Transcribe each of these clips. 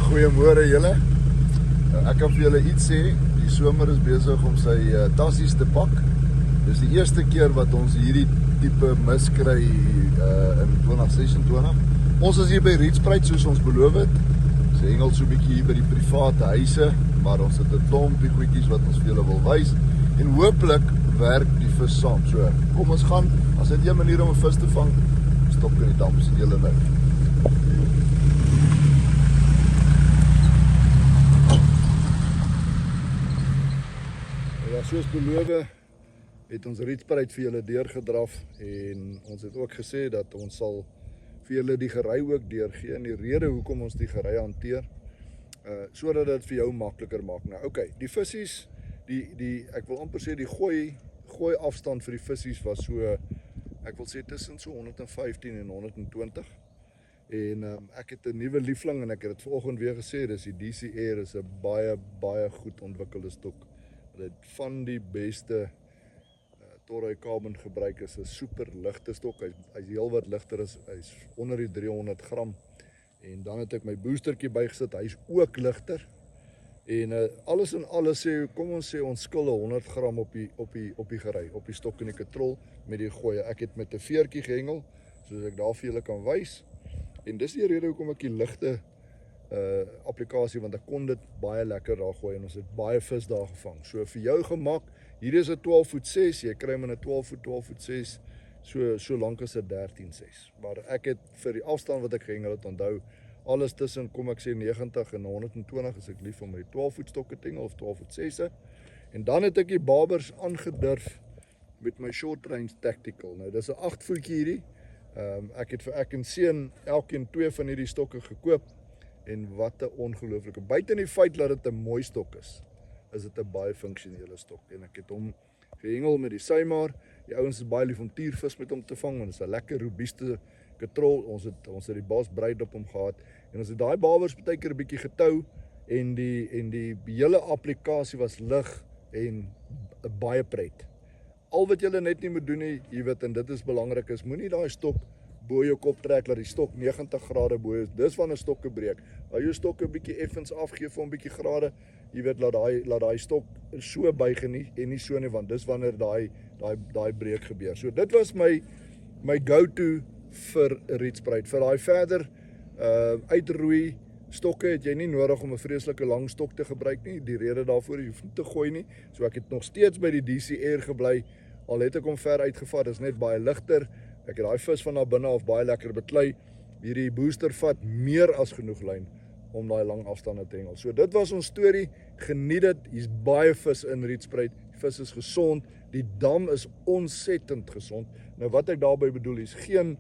Goeiemôre julle. Ek kan vir julle iets sê, die somer is besig om sy tassies te pak. Dis die eerste keer wat ons hierdie tipe mis kry in 2026. Ons is hier by Rietspruit soos ons beloof het. Ons hengel so 'n bietjie hier by die private huise, maar ons het 'n klompie goedjies wat ons vir julle wil wys. En hooplik werk die vis saam. So, kom ons gaan. As dit 'n manier om 'n vis te vang, stop in die dam, sien julle nou. Ja, soos beloof het ons Rietspruit vir julle deurgedraf en ons het ook gesê dat ons sal vir julle die gery ook deurgee en die rede hoekom ons die gery hanteer, sodat dit vir jou makliker maak. Nou, okay, die vissies, ek wil amper sê die gooi afstand vir die vissies was so, ek wil sê tussen so 115 en 120. En ek het 'n nuwe liefling en ek het dit vanoggend weer gesê, dis die DC Air, is 'n baie goed ontwikkelde stok. Dit van die beste Toray Carbon gebruik, is 'n super ligte stok. Hy's heel wat ligter, hy's onder die 300 gram. En dan het ek my boostertjie bygesit, hy's ook ligter. En alles in alles sê, kom ons sê ons skil 100 gram op die gery, op die stok en die katrol met die gooi. Ek het met 'n veertjie gehengel, soos ek daar vir julle kan wys. En dis die rede hoekom ek die ligte applikasie, want ek kon dit baie lekker daar gooi en ons het baie vis daar gevang. So vir jou gemak, hier is 'n 12.6, jy kry hom in 'n 12.6, so lank as 'n 13.6. Maar ek het vir die afstand wat ek gehengel het, onthou, alles tussen, kom ek sê 90 en 120 is ek lief om met die 12 stokke te hengel of 12.6. En dan het ek die babers aangedurf met my short range tactical. Nou dis 'n 8 voetjie hierdie. Ek het vir ek en seun elkeen 2 van hierdie stokke gekoop. En wat 'n ongelooflike, buiten die feit dat dit 'n mooi stok is dit 'n baie funksionele stok. En ek het hom gehengel met die Seimar. Die ouens is baie lief om tiervis met hom te vang, want dit is 'n lekker robuuste katrol. Ons het die baas breed op hom gehad. En ons het daai babers baie keer 'n bietjie getou en die hele applikasie was lig en baie pret. Al wat julle net nie moet doen nie, jy weet, en dit is belangrik, is moenie daai stok bo jou kop trek, laat die stok 90 grade bo is. Dis wanneer stokke breek. Hou jou stok 'n bietjie effens af, gee vir hom 'n bietjie grade. Jy weet, laat daai stok so buig en nie so nie, want dis wanneer daai breek gebeur. So dit was my go-to vir Rietspruit. Vir daai verder uitroei stokke het jy nie nodig om 'n vreeslike lang stok te gebruik nie. Die rede daarvoor, jy hoef nie te gooi nie. So ek het nog steeds by die DC Air gebly. Al het ek hom ver uitgevat, is net baie ligter. Ek het daai vis van daar binne af baie lekker beklei. Hierdie booster vat meer as genoeg lyn om daai lang afstande te hengel. So dit was ons storie. Geniet dit. Hier's baie vis in Rietspruit. Die vis is gesond. Die dam is ontsettend gesond. Nou wat ek daarby bedoel is geen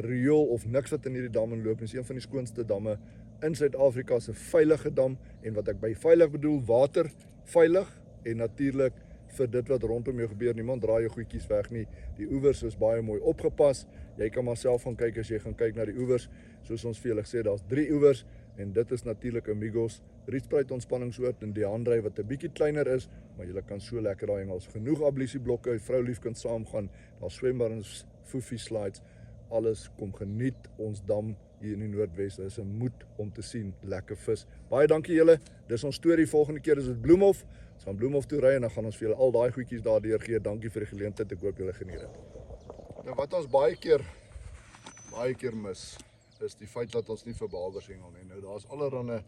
riool of niks wat in hierdie dam inloop. Dit is een van die skoonste damme in Suid-Afrika, se veilige dam. En wat ek by veilig bedoel, water veilig en natuurlik vir dit wat rondom jou gebeur. Niemand draai jou goedjies weg nie. Die oewers is baie mooi opgepas. Jy kan maar self gaan kyk as jy gaan kyk na die oewers. Soos ons vir julle gesê, daar's 3 oewers en dit is natuurlik Amigos, Rietspruit ontspanningsoord en die Handry wat 'n bietjie kleiner is, maar jy kan so lekker daai hengels. Genoeg ablisieblokke, jy vrou lief kan saamgaan. Daar's swembaddens, foefie slides, alles. Kom geniet ons dam hier in die Noordwes. Dit is 'n moed om te sien, lekker vis. Baie dankie julle. Dis ons storie. Volgende keer is dit Bloemhof. Ons gaan Bloemhof toe ry en dan gaan ons vir julle al daai goedjies daardeur gee. Dankie vir die geleentheid. Ek hoop julle geniet dit. Nou wat ons baie keer mis, is die feit dat ons nie vir babers hengel nie. Nou daar's allerlei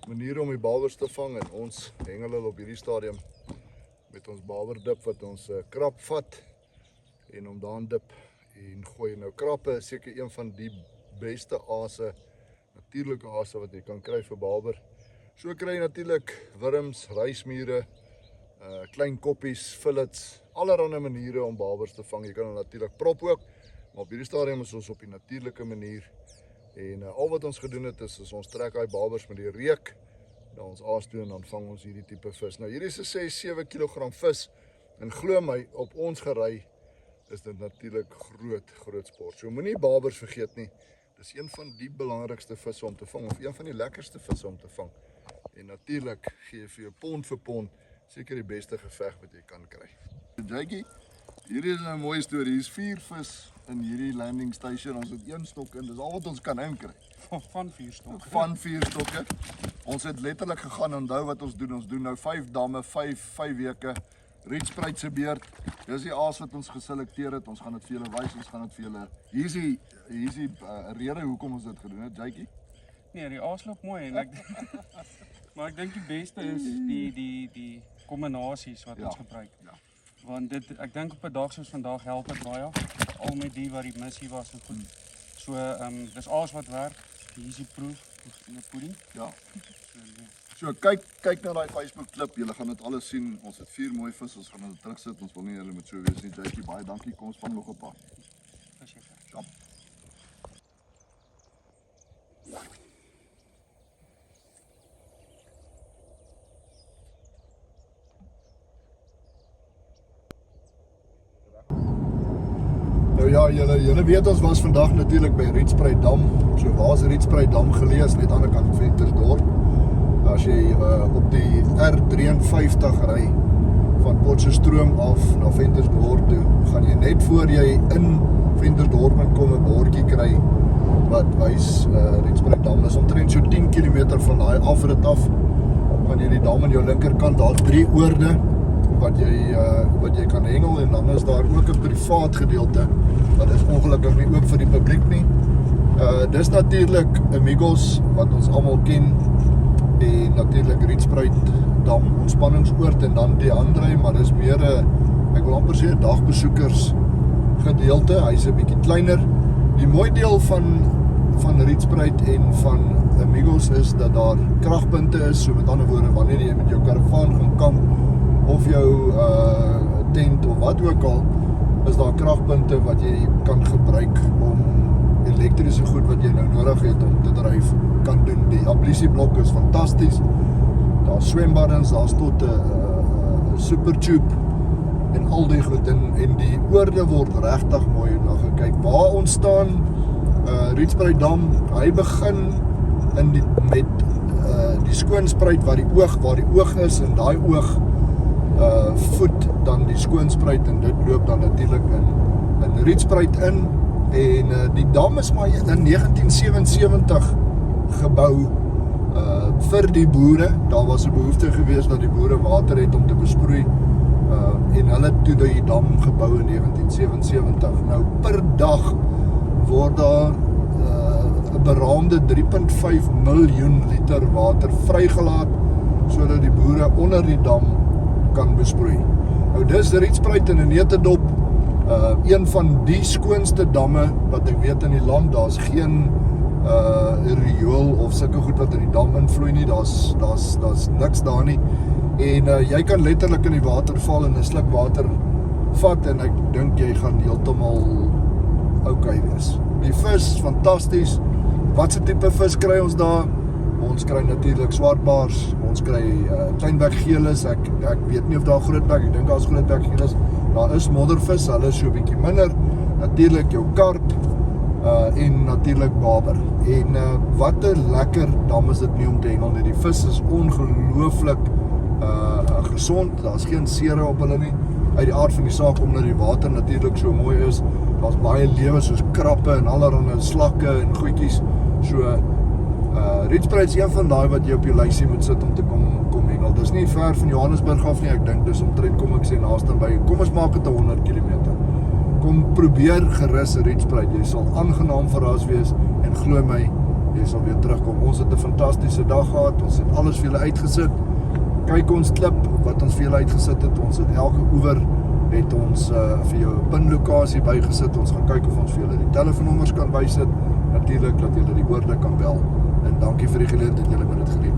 maniere om die babers te vang en ons hengel hulle op hierdie stadium met ons baberdip wat ons krap vat en hom daan dip en gooi. Nou krappe is seker een van die beste aase, natuurlike aase wat jy kan kry vir baber. So kry jy natuurlik wurms, rysmure, klein koppies, fillets, allerlei maniere om babers te vang. Jy kan hom natuurlik prop ook, maar op hierdie stadium is ons op die natuurlike manier. En al wat ons gedoen het is ons trek daai babers met die reuk na ons aas toe en dan vang ons hierdie tipe vis. Nou hierdie is 'n 6-7 kg vis en glo my, op ons gery is dit natuurlik groot sport. So moenie babers vergeet nie. Dis een van die belangrikste visse om te vang, of een van die lekkerste visse om te vang. En natuurlik gee vir jou pond vir pond seker die beste geveg wat jy kan kry. Jackie, Hierdie is 'n mooi storie. Hier is 4 vis in hierdie landing station. Ons het 1 stok in. Dis al wat ons kan inkry. Van 4 stokke. Van 4 stokke. Ons het letterlik gegaan, onthou wat ons doen. Ons doen nou 5 damme, 5 weke. Rietspruit se beurt. Dis die aas wat ons geselekteer het. Ons gaan dit vir julle wys. Ons gaan dit vir julle. Hier is die rede hoekom ons dit gedoen het, Jackie. Nee, die aas loop mooi en maar ek dink die beste is die kombinasies wat ons gebruik. Ja. Want ek dink op 'n dag soos vandag help dit baie. Al met die wat die missie was en goed. So dis aas wat werk. Hier is die proef in 'n pudding. Ja. So kyk na daai Facebook klip. Julle gaan dit alles sien. Ons het 4 mooi vis. Ons gaan hulle terugsit. Ons wil nie hulle met so wees nie. Jackie, baie dankie. Kom ons vang nog 'n paar. Verseker. Ja. Nou ja, julle weet ons was vandag natuurlik by Rietspruit Dam. So waar is Rietspruit Dam gelees? Net aan die kant van Ventersdorp. As jy op die R53 ry van Potchefstroom af na Ventersdorp toe, gaan jy net voor jy in Ventersdorp kom 'n bordjie kry wat wys Rietspruit Dam. Dis omtrent so 10 km van daai afrit af. Gaan jy die dam aan jou linkerkant, daar's 3 oorde wat jy kan hengel, en dan is daar ook 'n privaat gedeelte wat is ongelukkig nie oop vir die publiek nie. Dis natuurlik Amigos wat ons almal ken, en natuurlik Rietspruit Dam ontspanningsoord, en dan die ander, maar dis meer 'n, ek wil amper sê, dagbesoekers gedeelte. Hy's 'n bietjie kleiner. Die mooi deel van Rietspruit en van Amigos is dat daar kragpunte is, so met ander woorde, wanneer jy met jou karavaan gaan kamp of jou tent of wat ook al, is daar kragpunte wat jy kan gebruik om elektriese goed wat jy nou nodig het om te dryf kan doen. Die ablisieblok is fantasties. Daar's swembaddens, daar's tot 'n supertube en al die goed, en die oorde word regtig mooi na gekyk. Waar ons staan, Rietspruit Dam, hy begin met die skoonspruit waar die oog is, en daai oog voet dan die skoonspruit, en dit loop dan natuurlik in Rietspruit in, en die dam is maar in 1977 gebou vir die boere. Daar was 'n behoefte gewees dat die boere water het om te besproei, en hulle het toe die dam gebou in 1977. Nou per dag word daar 'n beraamde 3.5 miljoen liter water vrygelaat sodat die boere onder die dam kan besproei. Nou dis Rietspruit in 'n neutedop, een van die skoonste damme wat ek weet in die land. Daar's geen riool of sulke goed wat in die dam invloei nie. Daar's niks daar nie. En jy kan letterlik in die water val en 'n sluk water vat, en ek dink jy gaan heeltemal okay wees. Die vis, fantasties. Wat se tipe vis kry ons daar? Ons kry natuurlik swartbaars, ons kry kleinbekgeelis, ek weet nie of daar grootbek, ek dink daar's grootbekgeelis. Daar is moddervis, hulle is so 'n bietjie minder. Natuurlik jou karp, en natuurlik baber. En wat 'n lekker dam is dit nie om te hengel nie. Die vis is ongelooflik gesond, daar's geen sere op hulle nie. Uit die aard van die saak, omdat die water natuurlik so mooi is. Daar's baie lewe soos krappe en allerlei slakke en goedjies. So Rietspruit is een van daai wat jy op jou lysie moet sit om te kom hengel. Dis nie ver van Johannesburg af nie. Ek dink dis omtrent, kom ek sê, naaste by. Kom ons maak dit 100 km. Kom probeer gerus Rietspruit. Jy sal aangenaam verras wees, en glo my, jy sal weer terugkom. Ons het 'n fantastiese dag gehad. Ons het alles vir julle uitgesit. Kyk ons klip wat ons vir julle uitgesit het. Ons het elke oewer het ons vir jou 'n pinlokasie bygesit. Ons gaan kyk of ons vir julle die telefoonnommers kan bysit. Natuurlik dat julle die oorde kan bel. En dankie vir die geleentheid, julle moet dit geniet.